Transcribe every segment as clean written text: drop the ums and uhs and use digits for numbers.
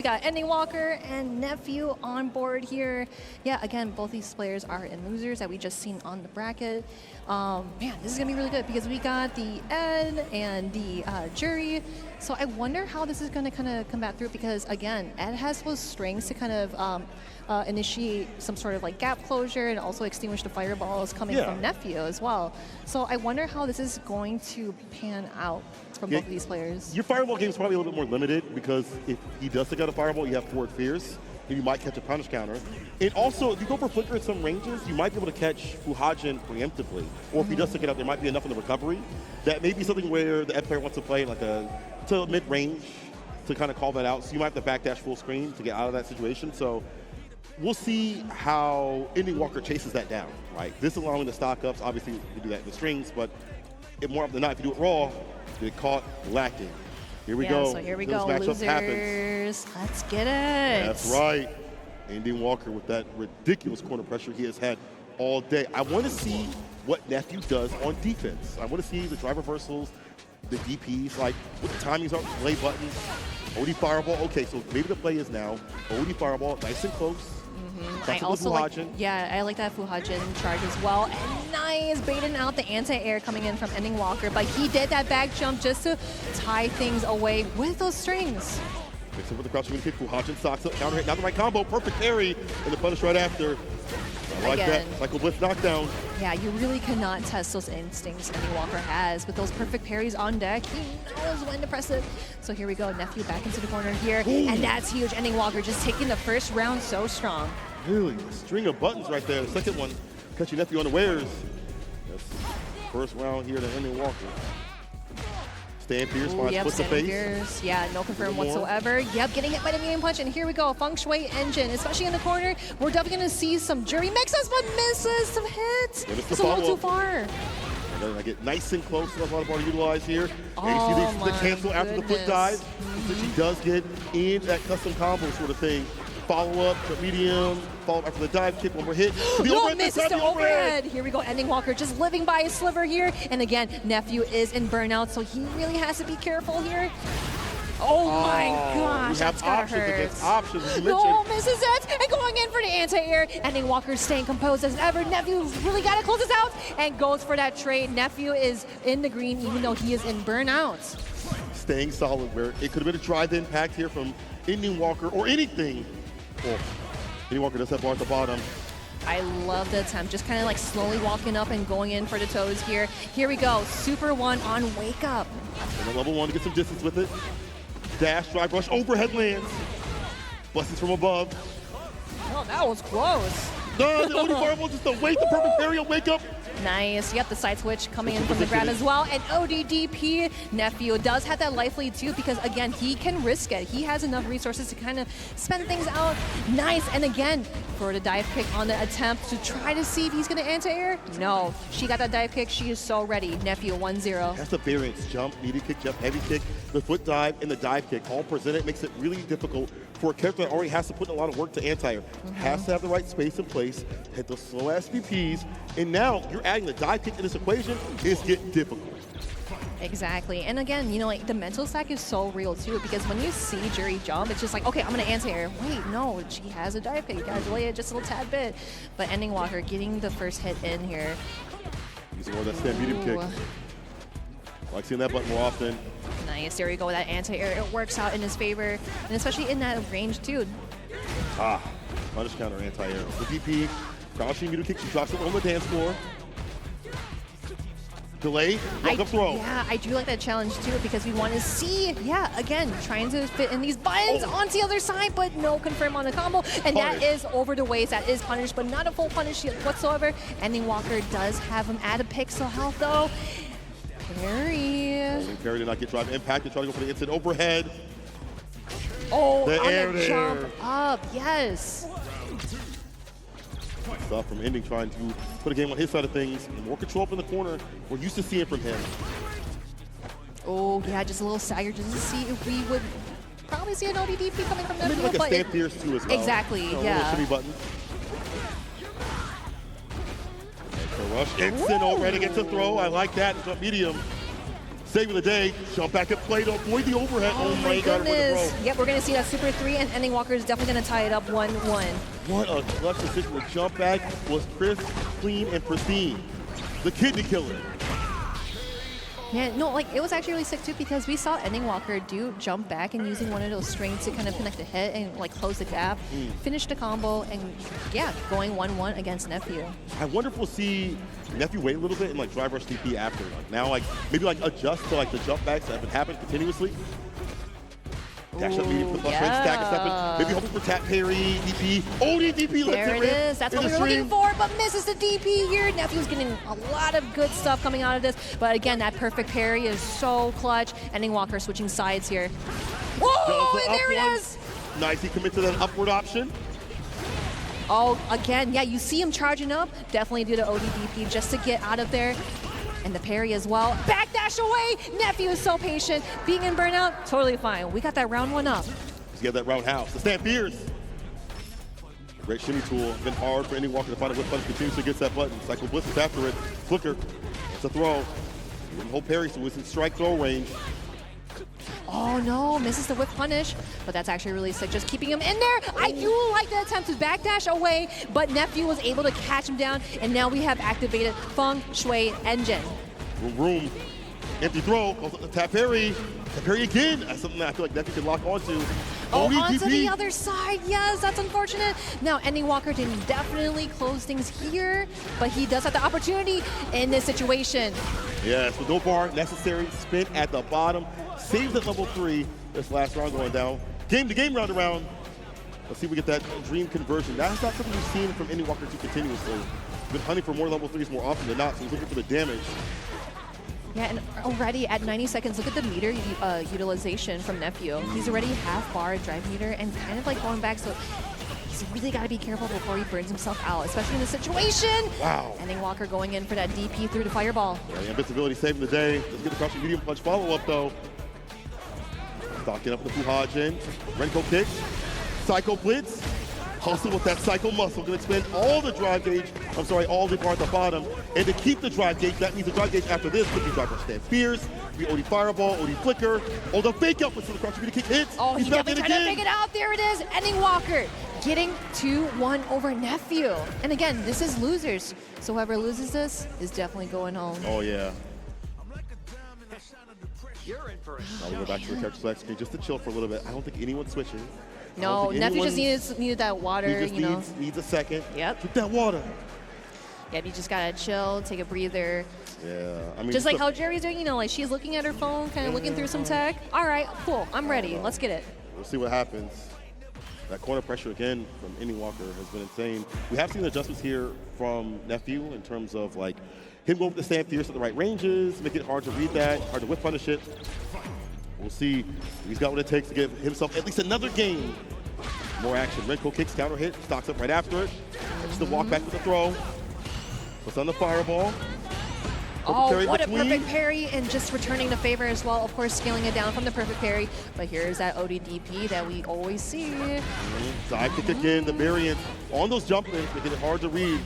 We got EndingWalker and Nephew on board here. Yeah, again, both these players are in losers that we just seen on the bracket. Man, this is gonna be really good because we got the Ed and the Juri. So I wonder how this is gonna kind of combat through because again, Ed has those strings to kind of initiate some sort of like gap closure and also extinguish the fireballs coming from Nephew as well. So I wonder how this is going to pan out from both of these players. Your fireball game is probably a little bit more limited because if he does take out a fireball, you have forward fears, and you might catch a punish counter. And also, if you go for flicker in some ranges, you might be able to catch Fuhajin preemptively. Or if he does take it out, there might be enough in the recovery. That may be something where the Ed player wants to play like to mid-range to kind of call that out. So you might have to backdash full screen to get out of that situation. So we'll see how EndingWalker chases that down, right? This allowing the stock ups, obviously you do that in the strings, but more often than not, if you do it raw, you get caught lacking. Here we go. So here we go, losers. Happens. Let's get it. That's right. EndingWalker with that ridiculous corner pressure he has had all day. I want to see what Nephew does on defense. I want to see the drive reversals, the DPs, like what the timings are, play buttons, OD fireball. Okay, so maybe the play is now OD fireball, nice and close. I also like, I like that Fuhajin charge as well. And nice baiting out the anti-air coming in from EndingWalker, but he did that back jump just to tie things away with those strings. Mixing with the crouching kick, Fuhajin stocks up, counter hit, not the right combo, perfect parry, and the punish right after. I like that, cycle blitz knockdown. Yeah, you really cannot test those instincts EndingWalker has. With those perfect parries on deck, he knows when to press it. So here we go, Nephew back into the corner here, and that's huge. EndingWalker just taking the first round so strong. Really, a string of buttons right there. The second one, catching Nephew on the wares. That's first round here to EndingWalker. Stand Pierce, puts the face. Pierce. Yeah, no confirm whatsoever. Yep, getting hit by the medium punch, and here we go. Feng Shui engine, especially in the corner. We're definitely going to see some Juri mixes, but misses some hits. It's a little too far. I get nice and close. That's a lot of bar to utilize here. And you see the cancel after the foot dive. So she does get in that custom combo sort of thing. Follow up to medium, follow up after the dive kick, one more hit. No, misses the overhead. Here we go, EndingWalker just living by a sliver here. And again, Nephew is in burnout, so he really has to be careful here. Oh my gosh, that's gotta hurt. Options, as you no, mentioned. misses it, and going in for the anti-air. EndingWalker staying composed as ever. Nephew really gotta close this out, and goes for that trade. Nephew is in the green, even though he is in burnout. Staying solid, where it could have been a drive impact here from EndingWalker or anything. Well, EndingWalker does have bar at the bottom. I love the attempt, just kind of like slowly walking up and going in for the toes here. Here we go, Super 1 on Wake Up. And level 1 to get some distance with it. Dash, drive rush, overhead lands. Blessings from above. Oh, that was close. No, the OD fireball, just the wait, the perfect parry on Wake Up. Nice. Yep, the side switch coming in from the grab as well. And ODDP, Nephew does have that life lead too because, again, he can risk it. He has enough resources to kind of spend things out. Nice. And again, for the dive kick on the attempt to try to see if he's going to anti-air. No. She got that dive kick. She is so ready. Nephew 1-0. That's the variance. Jump, medium kick, jump, heavy kick, the foot dive, and the dive kick. All presented makes it really difficult for a character that already has to put in a lot of work to anti-air. Has to have the right space in place, hit those slow ass VPs, and now you're adding the dive kick in this equation. It's getting difficult. Exactly. And again, you know, like the mental stack is so real too because when you see Juri jump, it's just like, okay, I'm going to anti-air. Wait, no, she has a dive kick. You got to delay it just a little tad bit. But EndingWalker getting the first hit in here. Using more of that stand medium kick. I like seeing that button more often. Nice. There we go with that anti-air. It works out in his favor, and especially in that range too. Punish counter anti-air. The DP, crouching medium kick. She drops it on the dance floor. Delay, walk up throw. Yeah, I do like that challenge too because we want to see, again, trying to fit in these buttons onto the other side, but no confirm on the combo. And that is over the waist. That is punish, but not a full punish whatsoever. EndingWalker does have him at a pixel health though. Parry. Parry did not get drive impact. They try to go for the instant overhead. Oh, the on the jump up, yes. Stuff from Ending trying to put a game on his side of things. And more control up in the corner. We're used to seeing from him. Oh, yeah, just a little stagger just to see if we would probably see an ODDP coming from them. Maybe like a stand pierce too as well. Exactly, yeah. Yeah. Shimmy button. Rush, instant overhead against the throw. I like that. It's medium. Saving the day. Jump back at play to avoid the overhead. Oh my God. goodness. Yep, we're going to see that Super 3, and EndingWalker is definitely going to tie it up 1-1. What a clutch decision. The jump back was crisp, clean, and pristine. The kidney killer. Man, no, like it was actually really sick too because we saw EndingWalker do jump back and using one of those strings to kind of connect the hit and like close the gap, finish the combo, and yeah, going 1-1 against Nephew. I wonder if we'll see Nephew wait a little bit and like drive rush DP after. Like now, like maybe like adjust to like the jump backs that have been happening continuously. Dash up medium, the bus rate, stack stepping. Maybe hoping for tap parry, DP. Oh, the DP lets There it is. That's what we were looking for, but misses the DP here. Nephew's getting a lot of good stuff coming out of this. But again, that perfect parry is so clutch. EndingWalker switching sides here. Whoa, and there it is. Nice, he commits to that upward option. Oh, again, yeah, you see him charging up. Definitely do the ODDP just to get out of there. And the parry as well. Backdash away. Nephew is so patient. Being in burnout, totally fine. We got that round 1 up. He's got that roundhouse. The stand fierce. Great shimmy tool. Been hard for EndingWalker to find a whip button. Continuously gets that button. Cycle Blitz is after it. Flicker. It's a throw. Hold parry, so it's in strike throw range. Oh no, misses the whip punish, but that's actually really sick. Just keeping him in there. I do like the attempt to backdash away, but Nephew was able to catch him down, and now we have activated Feng Shui Engine. Room. Empty throw. Goes up the tap parry. Tap parry again. That's something that I feel like Nephew can lock onto. Oh, onto the other side. Yes, that's unfortunate. Now, EndingWalker can definitely close things here, but he does have the opportunity in this situation. Yes, with no bar necessary. Spin at the bottom. Saves at level 3. This last round going down. Game to game round around. Let's see if we get that dream conversion. That's not something we've seen from EndingWalker too continuously. He's been hunting for more level 3s more often than not, so he's looking for the damage. Yeah, and already at 90 seconds, look at the meter utilization from Nephew. He's already half bar drive meter and kind of like going back, so he's really got to be careful before he burns himself out, especially in this situation. Wow. EndingWalker going in for that DP through the fireball. Yeah, the invincibility saving the day. Let's get the crouching medium punch follow-up, though. Stocking up the Fuhajin. Renko kick. Psycho Blitz. Hustle with that Psycho muscle. Gonna expend all the drive gauge, all the bar at the bottom. And to keep the drive gauge, that means the drive gauge after this could be drive rush stand fierce, be OD fireball, OD flicker, oh, the fake up until the crouching medium kick hits. Oh, he's definitely trying to fake it out. There it is. EndingWalker getting 2-1 over Nephew. And again, this is losers. So whoever loses this is definitely going home. Oh, yeah. Now we go back to the character select screen just to chill for a little bit. I don't think anyone's switching. No, Nephew just needed that water, he just needs a second. Yep. Get that water. Yeah, you just gotta chill, take a breather. Yeah, I mean, just like how Juri's doing, like she's looking at her phone, kind of looking through some tech. All right, cool, I'm ready. Let's get it. We'll see what happens. That corner pressure again from EndingWalker has been insane. We have seen adjustments here from Nephew in terms of like him going with the stand fierce at the right ranges, make it hard to read that, hard to whip punish it. We'll see. He's got what it takes to give himself at least another game. More action. Renko kicks, counter hit, stocks up right after it. Just the walk back with the throw. Puts on the fireball. Oh, what a perfect parry, and just returning the favor as well. Of course, scaling it down from the perfect parry. But here's that ODDP that we always see. Side kick again, the variant on those jump ins, making it hard to read.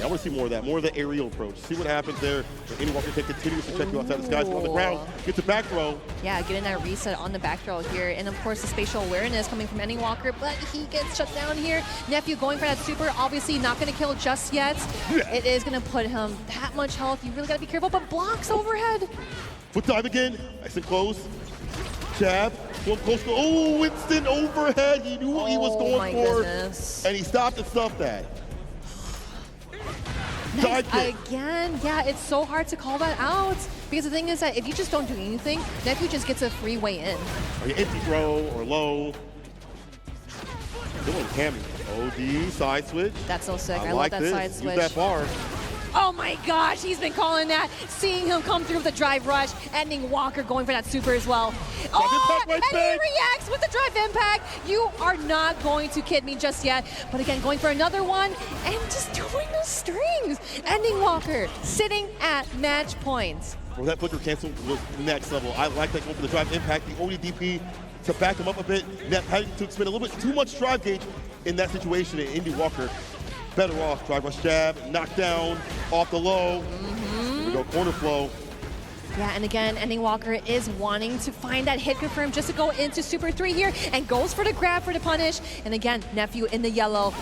I want to see more of that, more of the aerial approach. See what happens there. EndingWalker can continue to check you outside the skies on the ground. Get the back throw. Yeah, getting that reset on the back throw here. And of course, the spatial awareness coming from EndingWalker, but he gets shut down here. Nephew going for that super, obviously not going to kill just yet. Yeah. It is going to put him that much health. You really got to be careful, but blocks overhead. Foot dive again. Nice and close. Jab. One close to, oh, Winston overhead. He knew what he was going for. Goodness. And he stopped and stuffed that. Again, yeah, it's so hard to call that out because the thing is that if you just don't do anything, Nephew just gets a free way in. Or you empty throw or low. Good one, Cammy. OD, side switch. That's so sick. I love that side switch. Use that bar. Oh my gosh, he's been calling that. Seeing him come through with the drive rush. EndingWalker going for that super as well. Oh, and he reacts with the drive impact. You are not going to kid me just yet. But again, going for another one and just doing the strings. EndingWalker sitting at match points. Well, that flicker cancel was next level. I like that going for the drive impact. The ODDP to back him up a bit. Net having to expend a little bit too much drive gauge in that situation. And EndingWalker better off. Drive rush jab, knock down, off the low. Here we go, corner flow. Yeah, and again, EndingWalker is wanting to find that hit confirm just to go into Super 3 here, and goes for the grab for the punish. And again, Nephew in the yellow.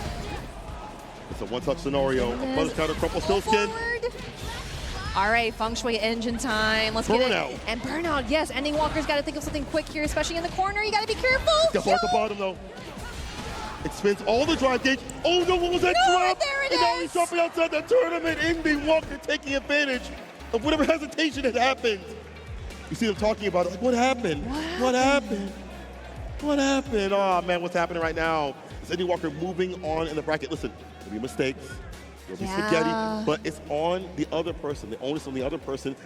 It's a one-touch scenario. Punish counter, crumple, still skin. All right, Feng Shui engine time. Let's get it. And burnout, yes. EndingWalker's got to think of something quick here, especially in the corner. You got to be careful. Double at the bottom, though. It spins all the drive gauge. Oh, no, what was that drop? There it and is. now he's dropping outside the tournament. EndingWalker taking advantage of whatever hesitation had happened. You see them talking about it, like, what happened? What happened? What happened? Oh, man, what's happening right now? Is EndingWalker moving on in the bracket? Listen, there'll be mistakes. There'll be spaghetti, but it's on the other person. The onus on the other person